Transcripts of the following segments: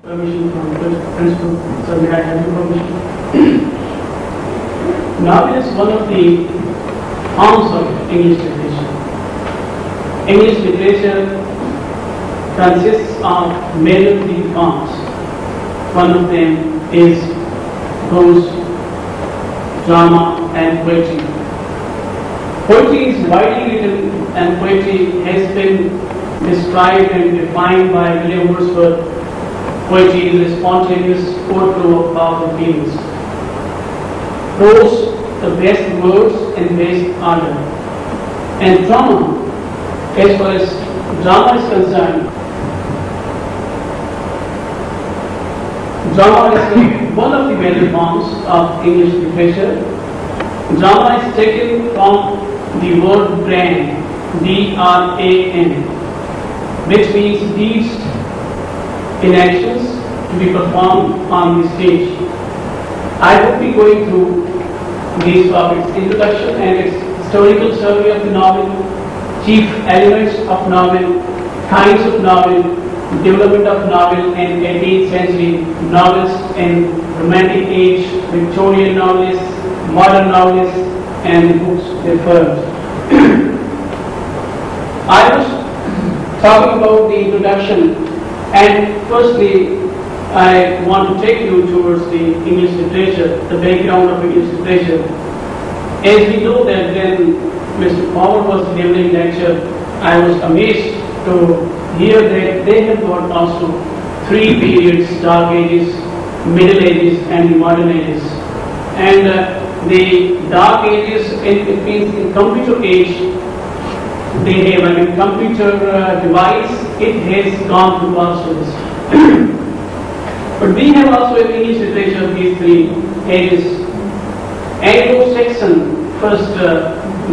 Permission from the principal, so may I have your permission? Novel is one of the forms of English literature. English literature consists of many three forms. One of them is prose, drama, and poetry. Poetry is widely written, and poetry has been described and defined by William Wordsworth. Poetry is a spontaneous overflow of powerful feelings. Prose, the best words and best order. And drama, as far as drama is concerned, drama is one of the major forms of English literature. Drama is taken from the word dran, D-R-A-N, which means deeds in actions to be performed on the stage. I will be going through these topics: introduction and its historical survey of the novel, chief elements of novel, kinds of novel, development of novel in 18th century, novels in Romantic age, Victorian novelists, modern novelists, and the books referred. I was talking about the introduction, and firstly I want to take you towards the English literature, the background of English literature. As we know that when Mr. Power was delivering lecture, I was amazed to hear that they have got also three periods: Dark Ages, Middle Ages, and the Modern Ages. And the Dark Ages, it means in computer age, they have a computer device, it has gone through all stages. But we have also in English literature these three ages. Anglo-Saxon, first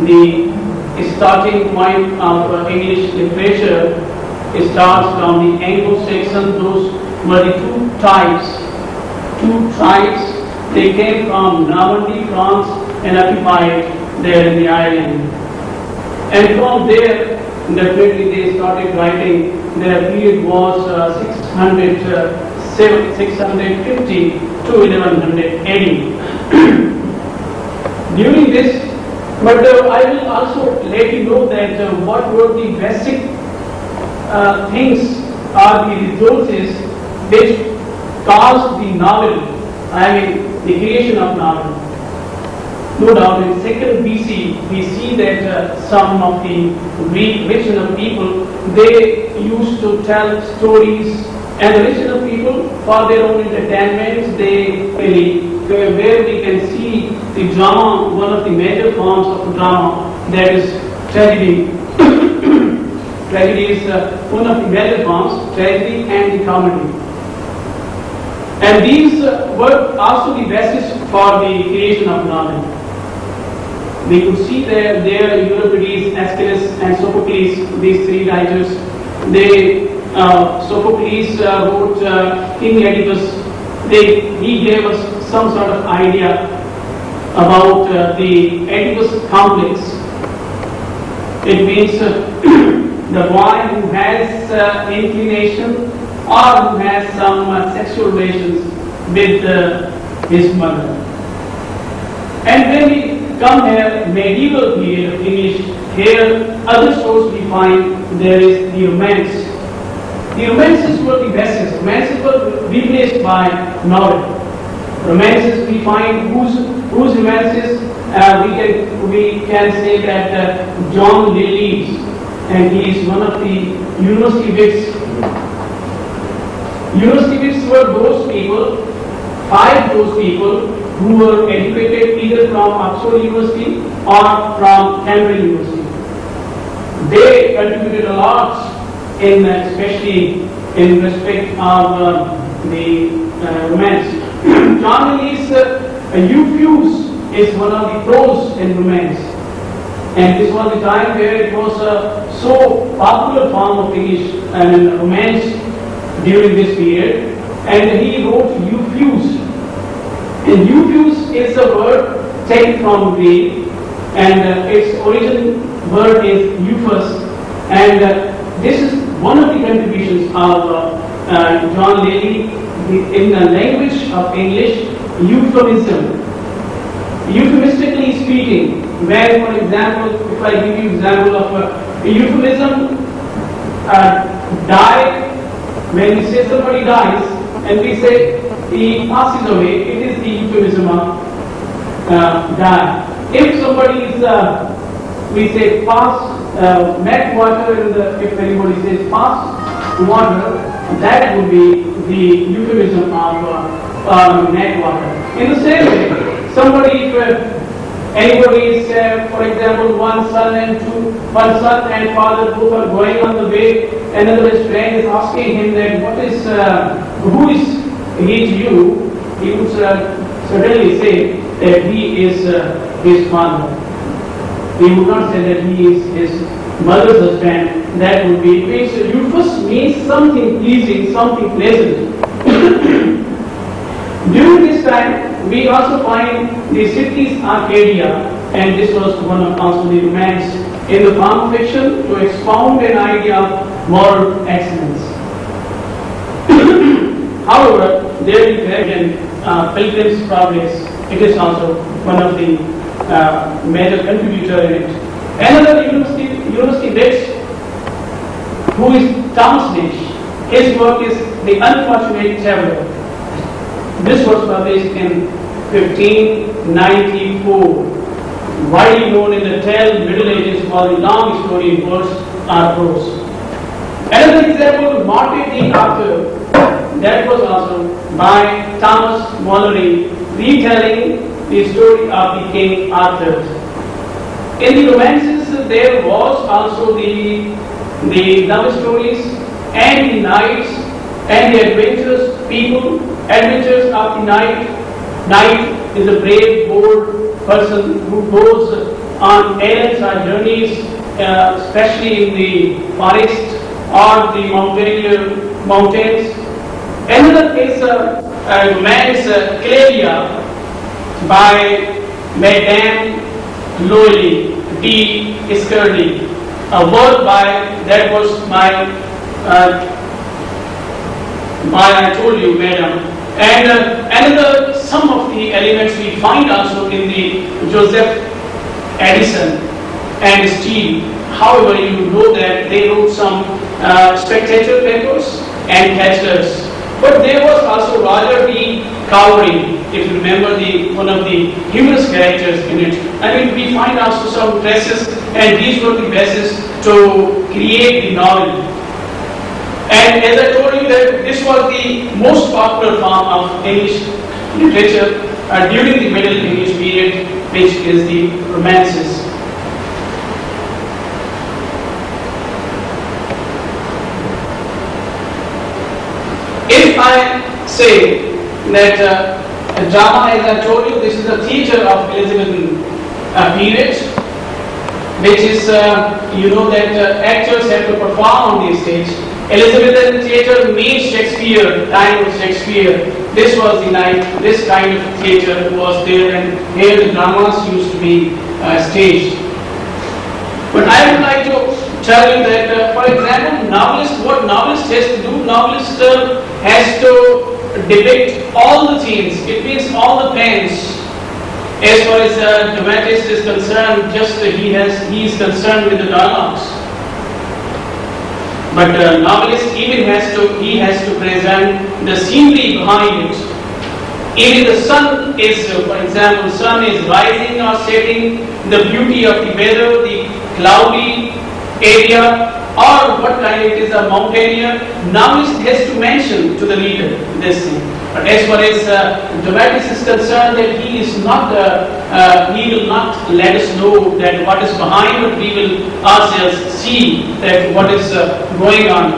the starting point of English literature starts from the Anglo-Saxon. Those were the two tribes. They came from Normandy, France, and occupied there in the island. And from there, definitely they started writing. Their period was 650 to 1100 AD. During this, but I will also let you know that what were the basic things or the resources which caused the novel, the creation of novel. No doubt in 2nd BC, we see that some of the Greek regional people, they used to tell stories, and the regional people, for their own entertainment, where we can see the drama, one of the major forms of drama, that is tragedy. Tragedy is one of the major forms, tragedy and the comedy. And these were also the basis for the creation of novel. We could see there Euripides, Aeschylus, and Sophocles, these three writers. Sophocles wrote King Oedipus. He gave us some sort of idea about the Oedipus complex. It means the boy who has inclination or who has some sexual relations with his mother. And when we come here, medieval period of English, here other source we find there is the romance. The romances were the basis. Romances were replaced by novel. Romances we find whose romances we can say that John Lilly's, and he is one of the university wits. University wits were those people, those people who were educated either from Oxford University or from Cambridge University. They contributed a lot especially in respect of the romance. John Lilly's Euphues is one of the prose in romance, and this was the time where it was a so popular form of English romance during this period, and he wrote Euphues. And Euphues is a word taken from Greek, and its origin word is euphus, and this is one of the contributions of John Lilly, in the language of English, euphemism. Euphemistically speaking, where, for example, if I give you example of a euphemism, die, when we say somebody dies, and we say he passes away, it is the euphemism of die. If somebody is, we say pass, met water, if anybody says pass water, that would be the euphemism of met water. In the same way, somebody, if anybody is, for example, one son and father both are going on the way, another friend is asking him that what is, who is he to you? He would certainly say that he is his father. He would not say that he is his mother's husband. That would be, euphus means something pleasing, something pleasant. During this time, we also find the cities Arcadia, and this was one of also the demands in the farm fiction to expound an idea of moral excellence. However, there is again Pilgrim's Progress. It is also one of the major contributor in it. Another university bits, who is Thomas Nash. His work is The Unfortunate Traveler. This was published in 1594, widely known in the Middle Ages for the long story in verse or prose. Another example, Morte D. Arthur, that was also by Thomas Malory, retelling the story of the King Arthur. In the romances, there was also the love stories and the knights and the adventures of the knight. Knight is a brave, bold person who goes on errands or journeys, especially in the forest or the mountains. Another is romance, Clelia, by Madame Loewy D. Escurdy, a work that was I told you, madam. And some of the elements we find also in the Joseph Addison and Steele. However, you know that they wrote some spectator papers and catchers. But there was also Roger D. Cowrie, if you remember, one of the humorous characters in it. I mean, we find also some traces, and these were the bases to create the novel. And as I told you that this was the most popular form of English literature during the Middle English period, which is the romances. If I say that drama, as I told you, this is a theatre of Elizabethan period, which is, you know that actors have to perform on the stage. Elizabethan theatre means Shakespeare, time of Shakespeare. This was the night, this kind of theatre was there, and here the dramas used to be staged. But I would like to tell you that, for example, what novelist has to do, novelist has to depict all the themes. It means all the plans. As far as dramatist is concerned, just he is concerned with the dialogues. But the novelist even has to present the scenery behind it. Even the sun is, for example, sun is rising or setting, the beauty of the weather, the cloudy area, or what kind it is, a mountaineer. Novelist has to mention to the reader this thing. But as far as dramatist is concerned, that he is not, he will not let us know that what is behind, but we will ourselves see that what is going on.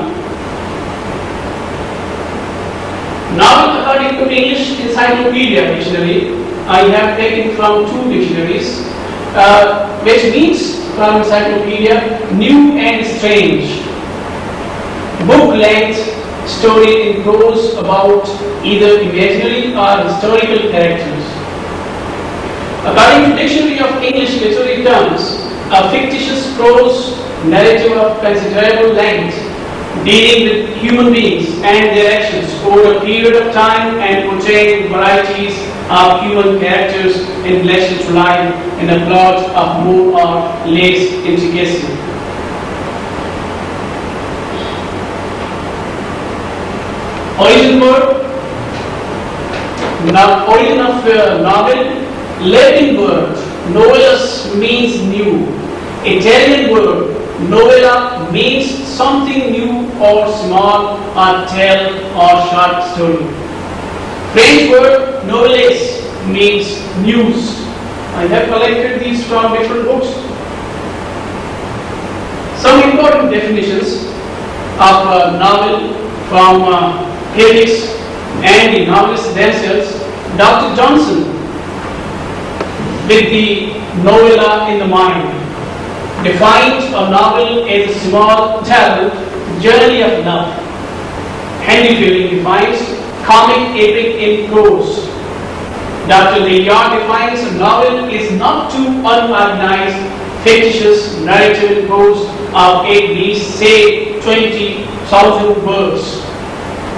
Novel, according to English Encyclopedia Dictionary, I have taken from 2 dictionaries, which means from Encyclopedia, new and strange. Book length story in prose about either imaginary or historical characters. According to Dictionary of English Literary Terms, a fictitious prose narrative of considerable length dealing with human beings and their actions over a period of time and portraying varieties of human characters in relation to life in a plot of more or less intricacy. Origin word. Now, origin of novel, Latin word, novellus means new. Italian word, novella means something new or small or tell or short story. French word, novellas means news. I have collected these from different books. Some important definitions of novel from critics and the novelists themselves. Dr. Johnson, with the novella in the mind, defines a novel as a small tale, journey of love. Henry Fielding defines comic epic in prose. Dr. Layard defines a novel is not too unorganized, fictitious narrative in prose of at least, say, 20,000 words.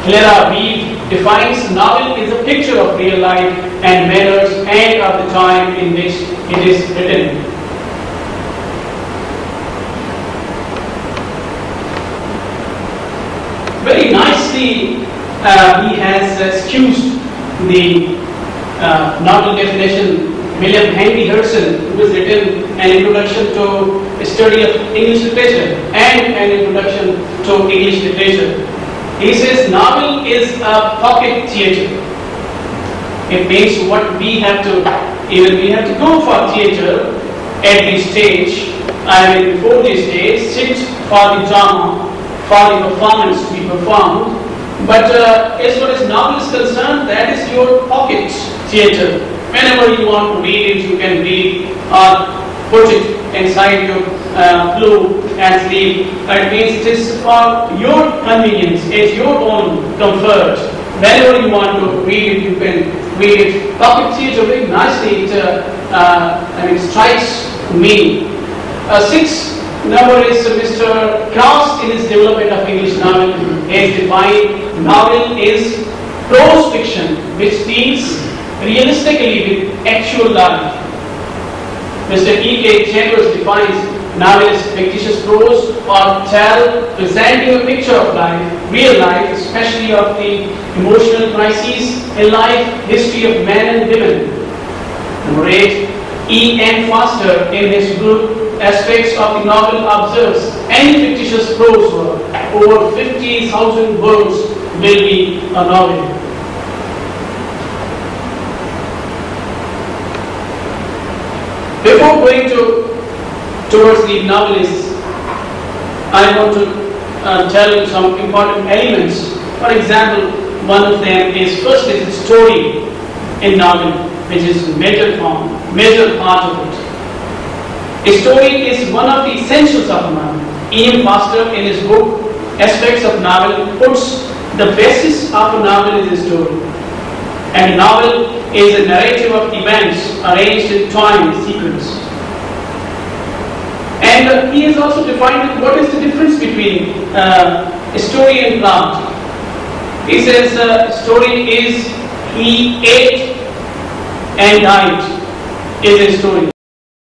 Clara Reed defines novel is a picture of real life and manners and of the time in which it is written. Very nicely he has excused the novel definition. William Henry Herschel, who has written an introduction to a study of English literature and an introduction to English literature. He says novel is a pocket theatre. It means what we have to, even we have to go for theatre at the stage, before the stage, sit for the drama, for the performance to be performed. But as far as novel is concerned, that is your pocket theatre. Whenever you want to read it, you can read or put it inside your pillow and sleep. That means it is for your convenience, at your own comfort. Whenever you want to read it, you can read it. Pocket theatre very nicely, it strikes me. Sixth number is Mr. Cross in his development of English novel has defined novel is prose fiction which deals realistically with actual life. Mr. E.K. Chambers defines novel as fictitious prose or tale presenting a picture of life, real life, especially of the emotional crises in life, history of men and women. Number 8, E.N. Foster in his book Aspects of the Novel observes any fictitious prose work over 50,000 words will be a novel. Before going towards the novelists, I want to tell you some important elements. For example, one of them is first is the story in novel, which is major part of it. A story is one of the essentials of a novel. E.M. Foster in his book Aspects of Novel puts the basis of a novel is a story. And a novel is a narrative of events arranged in time sequence. And he has also defined what is the difference between a story and plot. He says story is he ate and died is a story.